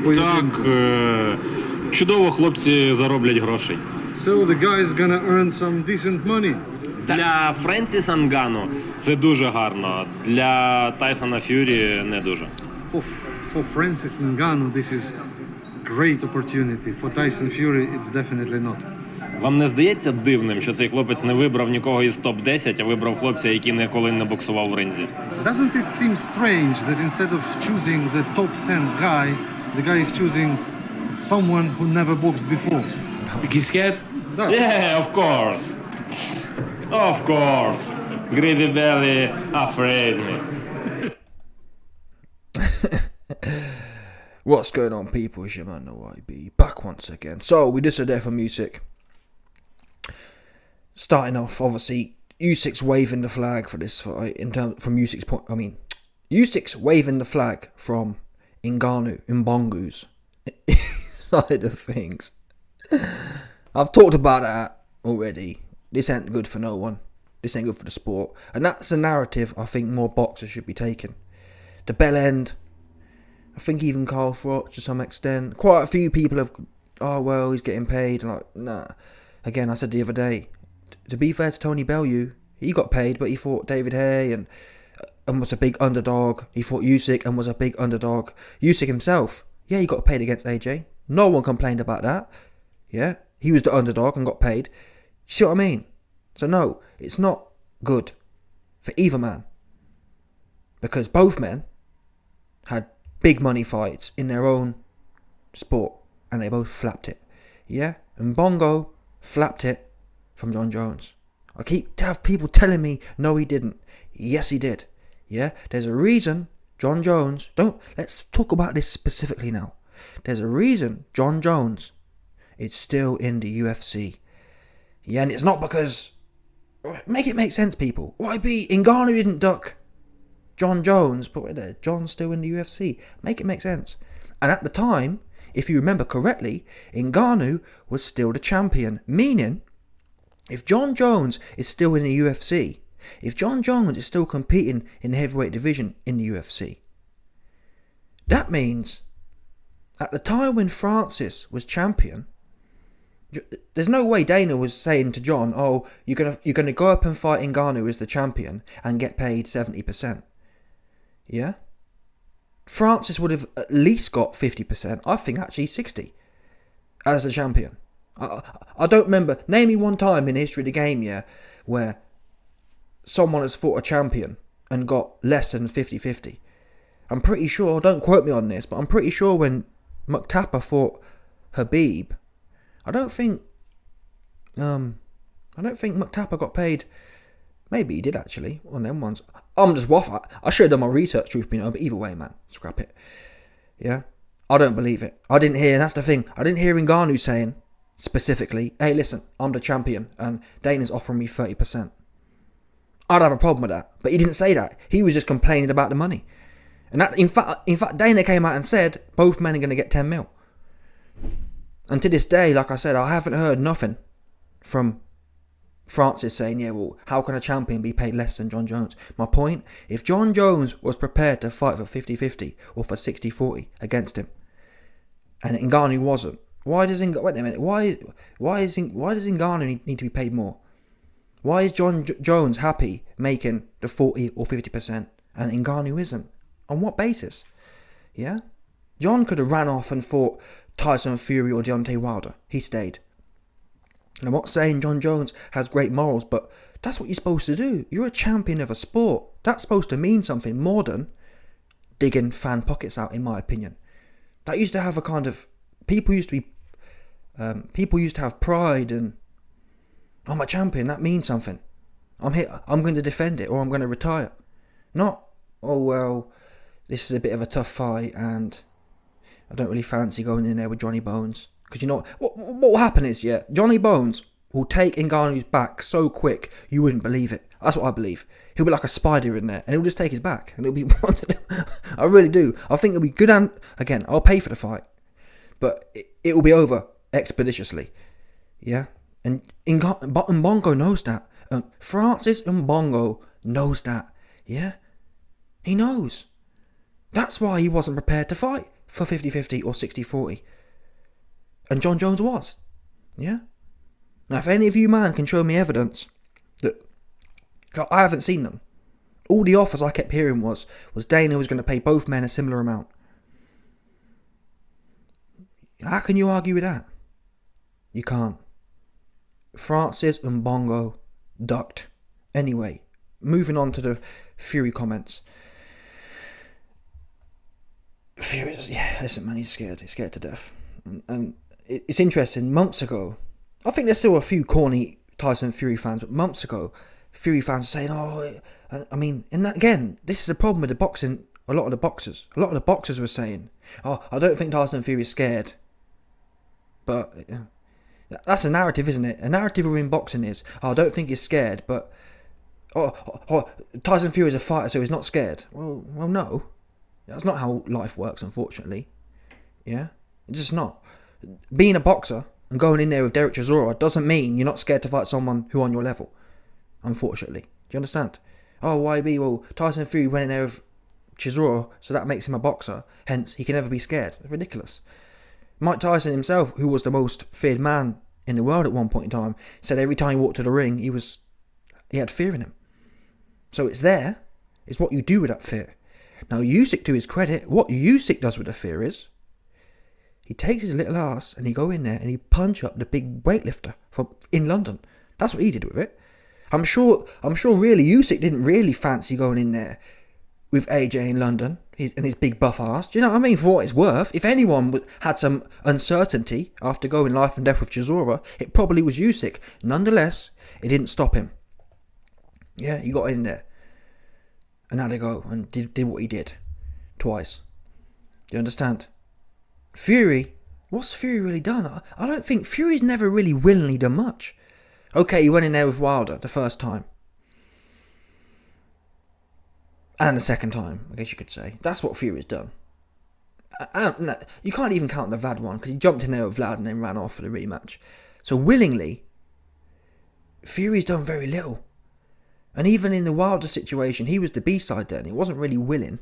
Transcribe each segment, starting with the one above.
Так, чудово хлопці зароблять грошей. So the guy is gonna earn some decent money. Для Френсіса Нгану це дуже гарно, для Тайсона Ф'юрі не дуже. For Francis Ngannou, this is great opportunity. For Tyson Fury, it's definitely not. Вам не здається дивним, що цей хлопець не вибрав нікого із топ-10, а вибрав хлопця, який ніколи не боксував в ринзі? Doesn't it seem strange that instead of choosing the top 10 guy, the guy is choosing someone who never boxed before? Think he's scared? Yeah, of course. Of course. Greedy belly afraid me. What's going on, people? It's your man, the YB, back once again. So, we just are there from Usyk. Starting off, obviously, Usyk's waving the flag for this fight. From Usyk's point, Usyk's waving the flag from Mbongo's side of things. I've talked about that already. This ain't good for no one. This ain't good for the sport. And that's a narrative I think more boxers should be taking. The bell end. I think even Carl Froch to some extent. Quite a few people have, oh well, he's getting paid. And like, nah. Again, I said the other day, to be fair to Tony Bellew, he got paid, but he fought David Haye and was a big underdog. He fought Usyk and was a big underdog. Usyk himself, yeah, he got paid against AJ. No one complained about that. Yeah, he was the underdog and got paid. You see what I mean? So no, it's not good for either man. Because both men had big money fights in their own sport and they both flapped it. Yeah? And Bongo flapped it from Jon Jones. I keep to have people telling me no he didn't. Yes he did. Yeah? There's a reason Jon Jones, let's talk about this specifically now. There's a reason Jon Jones is still in the UFC. Yeah, and it's not because, make it make sense, people. YB, Ngannou didn't duck Jon Jones, but wait there, Jon's still in the UFC. Make it make sense. And at the time, if you remember correctly, Ngannou was still the champion. Meaning, if Jon Jones is still in the UFC, if Jon Jones is still competing in the heavyweight division in the UFC, that means at the time when Francis was champion, there's no way Dana was saying to Jon, oh, you're gonna go up and fight Ngannou as the champion and get paid 70%. Yeah? Francis would have at least got 50%. I think actually 60% as a champion. I don't remember. Name me one time in the history of the game, yeah, where someone has fought a champion and got less than 50-50. I'm pretty sure, don't quote me on this, but I'm pretty sure when Muktapa fought Habib, I don't think Muktapa got paid. Maybe he did actually on them ones. I'm just waffle. I should have done my research, truth be known, but either way, man, scrap it. Yeah, I don't believe it. I didn't hear, and that's the thing. I didn't hear Ngannou saying specifically, "Hey, listen, I'm the champion, and Dana's offering me 30%." I'd have a problem with that, but he didn't say that. He was just complaining about the money, and that in fact, Dana came out and said both men are going to get 10 mil. And to this day, like I said, I haven't heard nothing from Francis saying, yeah, well, how can a champion be paid less than Jon Jones? My point, if Jon Jones was prepared to fight for 50-50 or for 60-40 against him, and Ngannou wasn't, why does Ngannou need to be paid more? Why is Jon Jones happy making the 40 or 50% and Ngannou isn't? On what basis? Yeah? Jon could have ran off and fought Tyson Fury or Deontay Wilder. He stayed. And I'm not saying Jon Jones has great morals, but that's what you're supposed to do. You're a champion of a sport. That's supposed to mean something more than digging fan pockets out, in my opinion. That used to have a kind of... People used to have pride and... I'm a champion, that means something. I'm here, I'm going to defend it or I'm going to retire. Not, oh well, this is a bit of a tough fight and I don't really fancy going in there with Johnny Bones. Because you know, what will happen is, yeah, Johnny Bones will take Ngannou's back so quick, you wouldn't believe it. That's what I believe. He'll be like a spider in there, and he'll just take his back, and it'll be one of them. I really do. I think it'll be good, and again, I'll pay for the fight, but it will be over expeditiously. Yeah? And Mbongo knows that. Francis Mbongo knows that. Yeah? He knows. That's why he wasn't prepared to fight. for 50-50 or 60-40. And Jon Jones was. Yeah? Now, if any of you man can show me evidence that... I haven't seen them. All the offers I kept hearing was Dana was going to pay both men a similar amount. How can you argue with that? You can't. Francis and Bongo ducked. Anyway, moving on to the Fury comments. Fury's, yeah, listen man, he's scared. He's scared to death. And it's interesting, months ago, I think there's still a few corny Tyson Fury fans, but months ago, Fury fans were saying, oh, I mean, and that, again, this is a problem with the boxing, a lot of the boxers were saying, oh, I don't think Tyson Fury's scared. But that's a narrative, isn't it? A narrative within boxing is, oh, I don't think he's scared, but Tyson Fury's a fighter, so he's not scared. Well, no. That's not how life works, unfortunately. Yeah? It's just not. Being a boxer and going in there with Derek Chisora doesn't mean you're not scared to fight someone who on your level. Unfortunately. Do you understand? Oh, YB, well, Tyson Fury went in there with Chisora, so that makes him a boxer. Hence, he can never be scared. It's ridiculous. Mike Tyson himself, who was the most feared man in the world at one point in time, said every time he walked to the ring, he had fear in him. So it's there. It's what you do with that fear. Now, Usyk, to his credit, what Usyk does with the fear is, he takes his little ass and he go in there and he punch up the big weightlifter in London. That's what he did with it. I'm sure really Usyk didn't really fancy going in there with AJ in London and his big buff ass. Do you know what I mean? For what it's worth, if anyone had some uncertainty after going life and death with Chisora, it probably was Usyk. Nonetheless, it didn't stop him. Yeah, he got in there. And now they go and did what he did. Twice. Do you understand? Fury, what's Fury really done? I don't think Fury's never really willingly done much. Okay, he went in there with Wilder the first time. And the second time, I guess you could say. That's what Fury's done. No, you can't even count the Vlad one, because he jumped in there with Vlad and then ran off for the rematch. So willingly, Fury's done very little. And even in the Wilder situation, he was the B-side then. He wasn't really willing.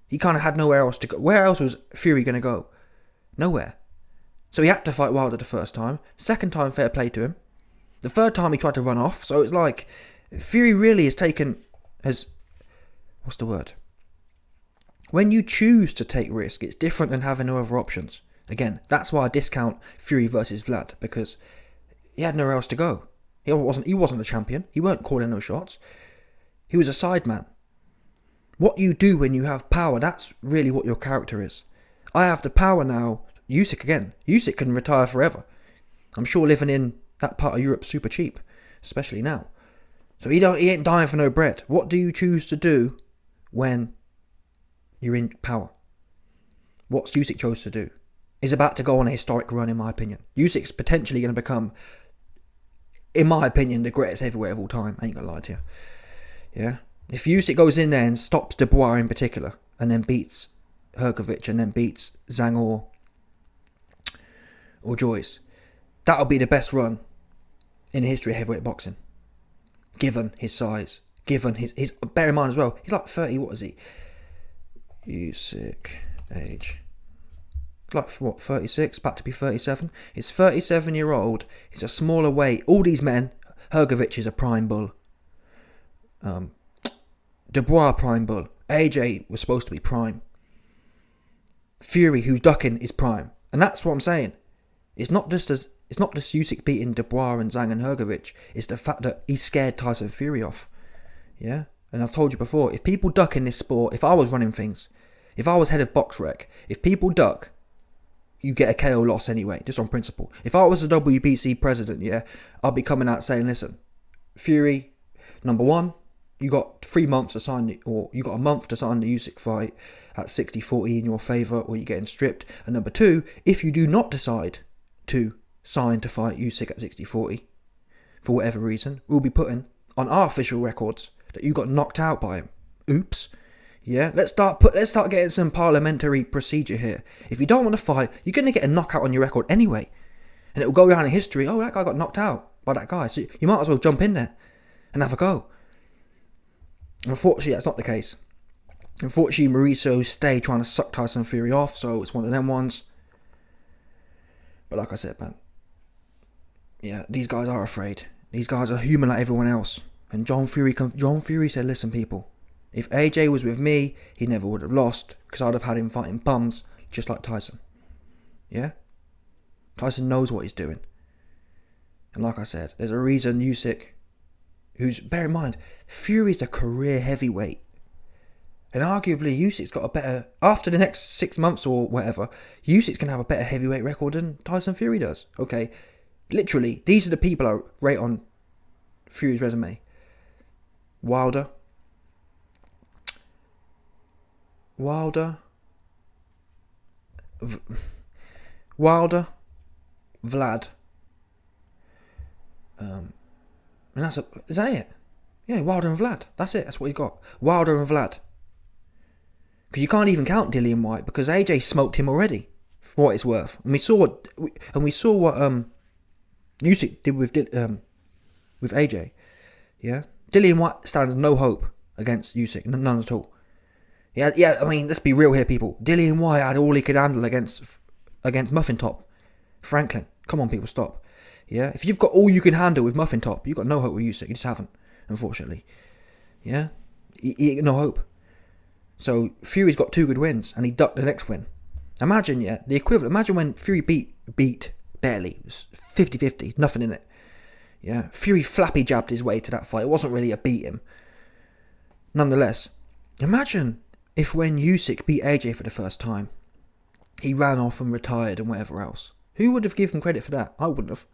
He kind of had nowhere else to go. Where else was Fury going to go? Nowhere. So he had to fight Wilder the first time. Second time, fair play to him. The third time, he tried to run off. So it's like, Fury really has what's the word? When you choose to take risk, it's different than having no other options. Again, that's why I discount Fury versus Vlad, because he had nowhere else to go. He wasn't a champion. He weren't calling no shots. He was a sideman. What you do when you have power, that's really what your character is. I have the power now. Usyk again. Usyk can retire forever. I'm sure living in that part of Europe's super cheap, especially now. So he ain't dying for no bread. What do you choose to do when you're in power? What's Usyk chose to do? He's about to go on a historic run, in my opinion. Usyk's potentially going to become, in my opinion, the greatest heavyweight of all time. I ain't gonna lie to you. Yeah? If Usyk goes in there and stops Dubois in particular, and then beats Hrgovic, and then beats Zhang or Joyce, that'll be the best run in the history of heavyweight boxing. Given his size. Given his bear in mind as well, he's like 30, what is he? Usyk, age. Like, what, 36? About to be 37? He's 37-year-old. He's a smaller weight. All these men, Hrgovic is a prime bull. Dubois, prime bull. AJ was supposed to be prime. Fury, who's ducking, is prime. And that's what I'm saying. It's not just Usyk beating Dubois and Zhang and Hrgovic. It's the fact that he scared Tyson Fury off. Yeah? And I've told you before, if people duck in this sport, if I was running things, if I was head of BoxRec, if people duck, you get a KO loss anyway, just on principle. If I was a WBC president, yeah, I'd be coming out saying, listen, Fury, number one, you got 3 months to sign, or you got a month to sign the Usyk fight at 60-40 in your favour, or you're getting stripped. And number two, if you do not decide to sign to fight Usyk at 60-40, for whatever reason, we'll be putting on our official records that you got knocked out by him. Oops. Yeah, let's start getting some parliamentary procedure here. If you don't want to fight, you're going to get a knockout on your record anyway. And it will go down in history, oh, that guy got knocked out by that guy. So you might as well jump in there and have a go. Unfortunately, that's not the case. Unfortunately, Mauricio stay trying to suck Tyson Fury off, so it's one of them ones. But like I said, man, yeah, these guys are afraid. These guys are human like everyone else. And John Fury said, listen, people, if AJ was with me, he never would have lost, because I'd have had him fighting bums just like Tyson. Yeah? Tyson knows what he's doing. And like I said, there's a reason Usyk, who's, bear in mind, Fury's a career heavyweight. And arguably, Usyk's got a better, after the next 6 months or whatever, Usyk's going to have a better heavyweight record than Tyson Fury does. Okay? Literally, these are the people I rate on Fury's resume. Wilder, Vlad, and is that it? Yeah, Wilder and Vlad. That's it. That's what he got. Wilder and Vlad. Because you can't even count Dillian White because AJ smoked him already, for what it's worth. And we saw what Usyk did with AJ. Yeah, Dillian White stands no hope against Usyk, none at all. Yeah. I mean, let's be real here, people. Dillian White had all he could handle against Muffin Top Franklin. Come on, people, stop. Yeah, if you've got all you can handle with Muffin Top, you've got no hope with Usyk. You just haven't, unfortunately. Yeah, he no hope. So Fury's got 2 good wins, and he ducked the next win. Imagine, yeah, the equivalent. Imagine when Fury beat barely. It was 50-50, nothing in it. Yeah, Fury flappy jabbed his way to that fight. It wasn't really a beat him. Nonetheless, imagine if when Usyk beat AJ for the first time, he ran off and retired and whatever else. Who would have given credit for that? I wouldn't have.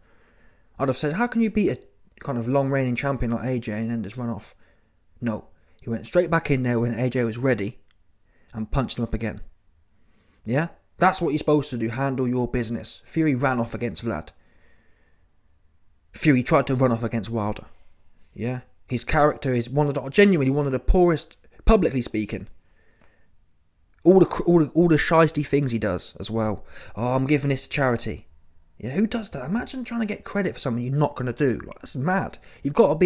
I'd have said, how can you beat a kind of long reigning champion like AJ and then just run off? No. He went straight back in there when AJ was ready and punched him up again. Yeah? That's what you're supposed to do. Handle your business. Fury ran off against Vlad. Fury tried to run off against Wilder. Yeah? His character is genuinely one of the poorest, publicly speaking. All the shisty things he does as well. Oh, I'm giving this to charity. Yeah, who does that? Imagine trying to get credit for something you're not going to do. Like, that's mad. You've got to be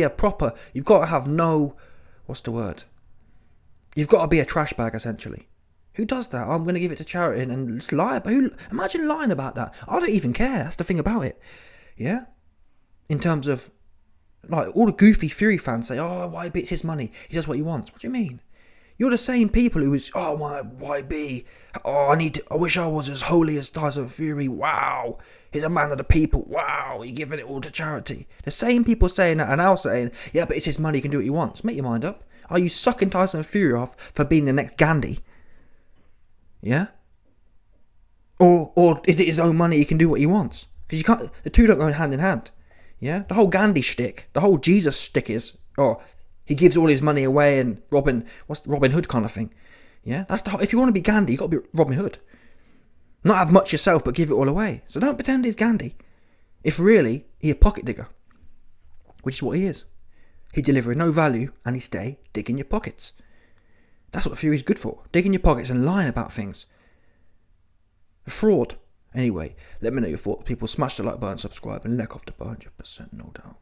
you've got to have no, what's the word? You've got to be a trash bag, essentially. Who does that? Oh, I'm going to give it to charity and just lie about imagine lying about that. I don't even care. That's the thing about it. Yeah? In terms of, like, all the goofy Fury fans say, oh, why it's his money? He does what he wants. What do you mean? You're the same people who was, oh, my YB, oh, I wish I was as holy as Tyson Fury, wow, he's a man of the people, wow, he's giving it all to charity. The same people saying that are now saying, yeah, but it's his money, he can do what he wants. Make your mind up. Are you sucking Tyson Fury off for being the next Gandhi? Yeah? Or is it his own money, he can do what he wants? Because you can't, the two don't go hand in hand. Yeah? The whole Gandhi shtick, the whole Jesus shtick is, oh, he gives all his money away and Robin Hood kind of thing. Yeah, that's if you want to be Gandhi, you got to be Robin Hood. Not have much yourself, but give it all away. So don't pretend he's Gandhi. If really, he's a pocket digger, which is what he is. He delivers no value and he stay digging your pockets. That's what Fury's good for, digging your pockets and lying about things. A fraud. Anyway, let me know your thoughts. People, smash the like button, subscribe, and let off the 100%, no doubt.